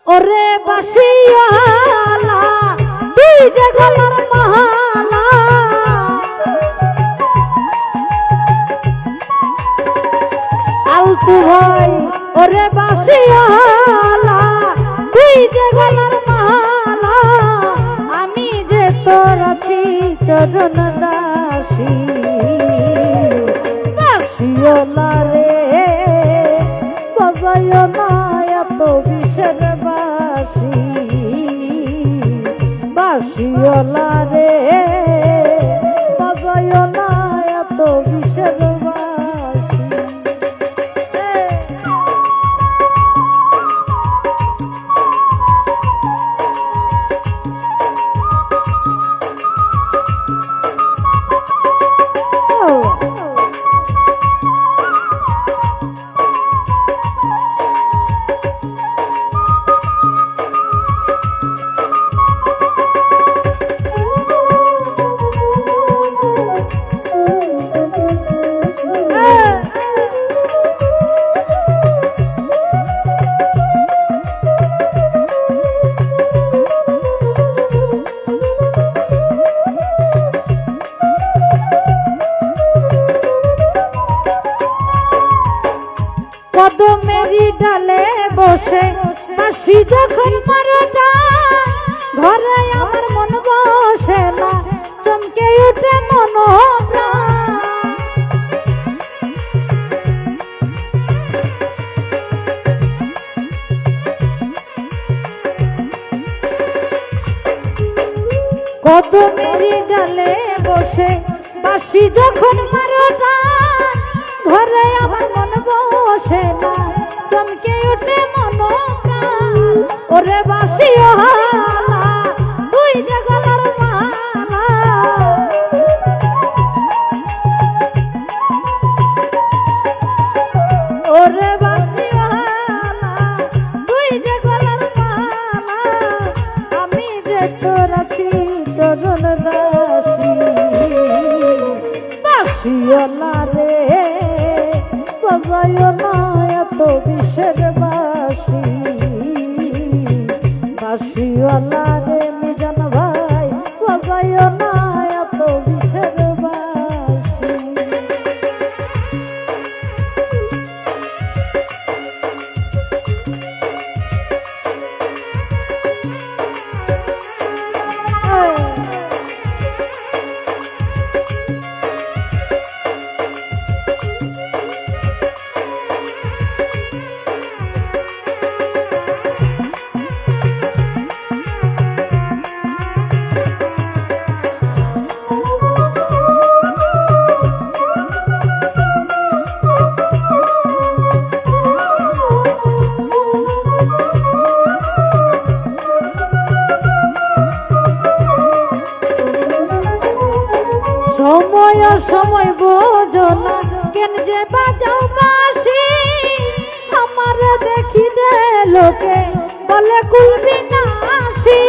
ওরে বাসিয়ালা তুই যে গলার মালা আলতু ভাই ওরে বাসিয়ালা তুই যে গলার মালা আমি যে তোর আছি চরণ দাসী বাসিয়ালা রে বাজায় না এত বিষের বাসি বাসিওলা রে বাজায় না এত বিষের বাসি কদমেরি ডালে বসে বাঁশি যখন মারোটা ঘরে আমার মন বসে না চমকে উঠে মন কদমেরি ডালে বসে বাঁশি যখন মারোটা ঘরে আমার মন বসে না চমকে উঠে মন প্রাণ ওরে বাসিওয়ালা তুই যে গলার মালা ওরে বাসিওয়ালা তুই যে গলার মালা আমি যে তোর আছি চরণ দাসী বাসিওয়ালা রে বাজায় না এত বিষের বাসি বাসিওয়ালা রে মিজান ভাই বাজায় না এত বিষের বাসি সময় সময় বোঝো না কেন যে বাজাও বাঁশি আমার দেখি দে লোকে বলে কুলবি না আসি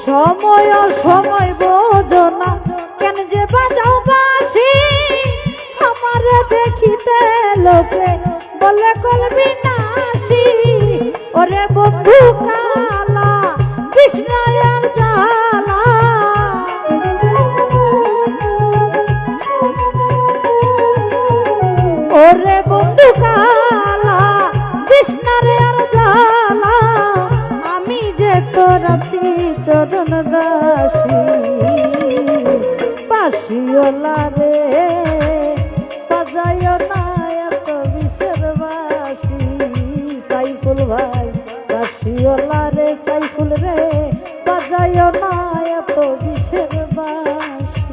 সময় সময় বোঝো না কেন যে বাজাও বাঁশি আমার দেখিতে লোকে বলে কলবি নাসি ওরে বন্ধু কালা কৃষ্ণায়ার জালা ওরে বন্ধু কালা কৃষ্ণায়ার জালা আমি যে তোর আছি চরণ দাসী বাসিওলা রে বাজায় না এত বিষের বাসি সাইফুল ভাই বাসিওলা রে সাইফুল রে বাজায় না এত বিষের বাসি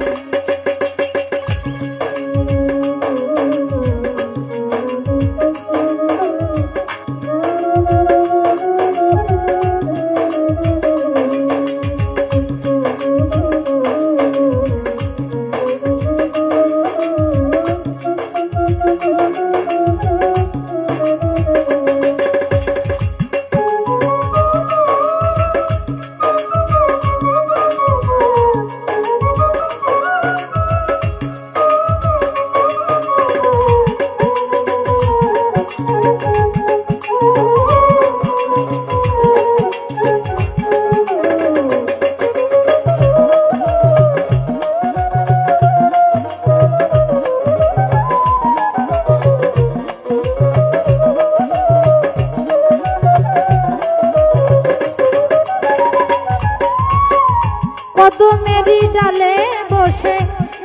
কদমেরই ডালে বসে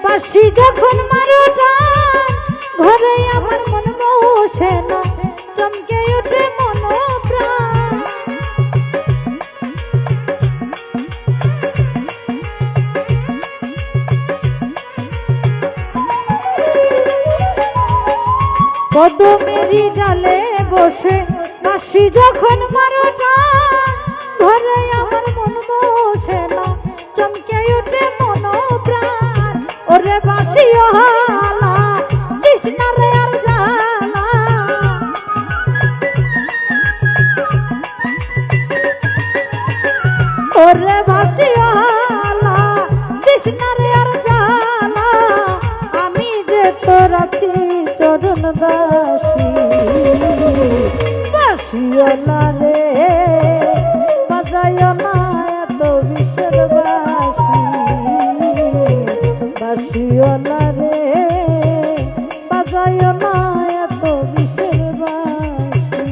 বাঁশি যখন মারো টান, ঘরে আমার মন বসে না, চমকে ওঠে মন প্রাণ। কদমেরই ডালে বসে বাঁশি যখন মারো টান, ঘরে আমার মন বসে না, চমকে ওঠে মন প্রাণ। ওরে বাঁশি হালা কৃষ্ণারে আর জালা, ওরে বাঁশি হালা কৃষ্ণারে আর জালা, আমি যে তোর আছি চরণ দাসী। বাঁশিওয়ালা রে বাজায় না এত বিষের বাঁশি, বাঁশিওয়ালা রে বাজায় না এত বিষের বাঁশি।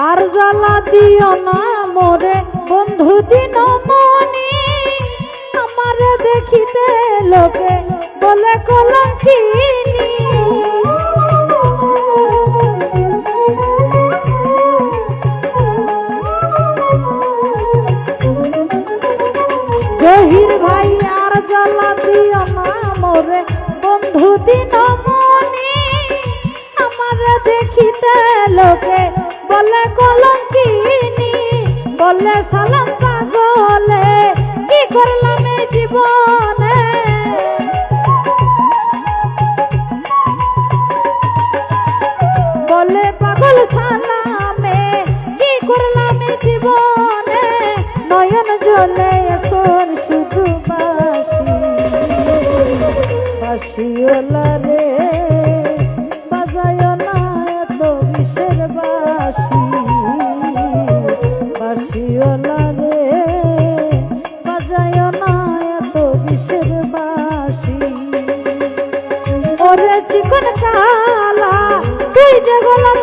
আর জ্বালা দিও না মোরে বন্ধু দিনমণি, আমার দেখিতে লোকে বলে কলঙ্কিনী। জহির ভাই আর জ্বালা দিও না মোরে বন্ধু দিনমণি, আমার দেখিতে লোকে বলে কলঙ্কিনী। বলে সালাম পাগলে কি করলাম এই জীবনে, বলে পাগল সালামে কি করলাম এই জীবনে। নয়ন জলে এখন শুধু বাঁশি, বাঁশিওয়ালা রে বাজায় না এত বিষের বাঁশি, বাঁশিওয়ালা রে বাজায় না এত বিষের বাঁশি। ওরে চিকন কালা তুই যে গোলাপ